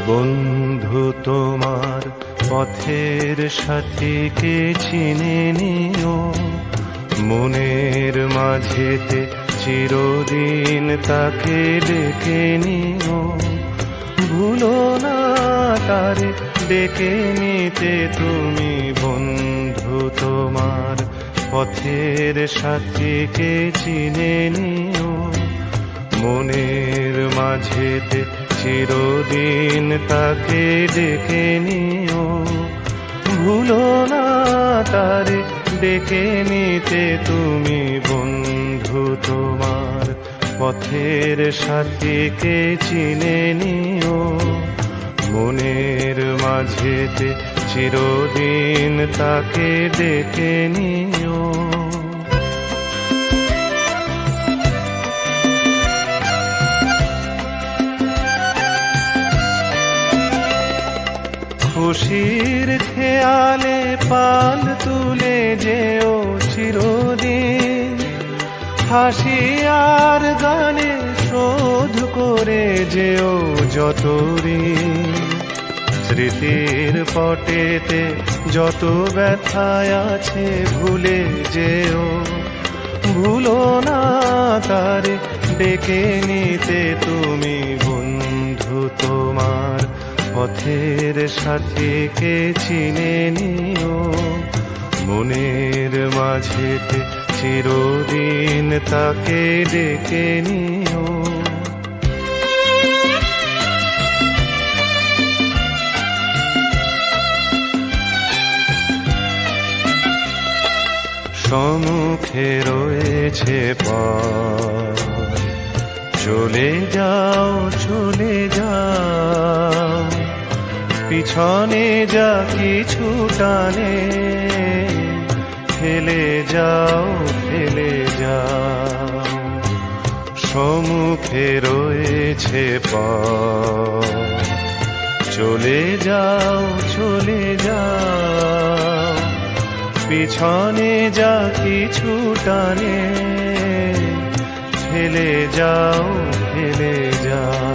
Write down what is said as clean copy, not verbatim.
বন্ধু তোমার পথের সাথীকে চিনে নিও, মনের মাঝেতে চিরদিন তাকে ডেকে নিও। ভুলো না তারে ডেকে নিতে তুমি, বন্ধু তোমার পথের সাথীকে চিনে নিও, মনের মাঝেতে চিরদিন তাকে ডেকে নিও। ভুলো না তারে ডেকে নিতে তুমি, বন্ধু তোমার পথের সাথীকে চিনে নিও, মনের মাঝেতে চিরদিন তাকে ডেকে নিও। খুশির খেয়ালে পাল তুলে যেও চিরদিন, হাসি আর গানে শোধ করে যেও যত ঋণ। স্মৃতির পটেতে যত ব্যথায় আছে ভুলে যেও, ভুলো না তারে ডেকে নিতে তুমি, বন্ধু তোমার পথের সাথীকে চিনে নিও, মনের মাঝেতে চিরদিন তাকে ডেকে নিও। সম্মুখে রয়েছে পথ, চলে যাও চলে যাও, পিছনে যা কিছু টানে ফেলে যাও ফেলে যাও। সম্মুখে রয়েছে পথ, চলে যাও চলে যাও, পিছনে যা কিছু টানে ফেলে যাও ফেলে যাও।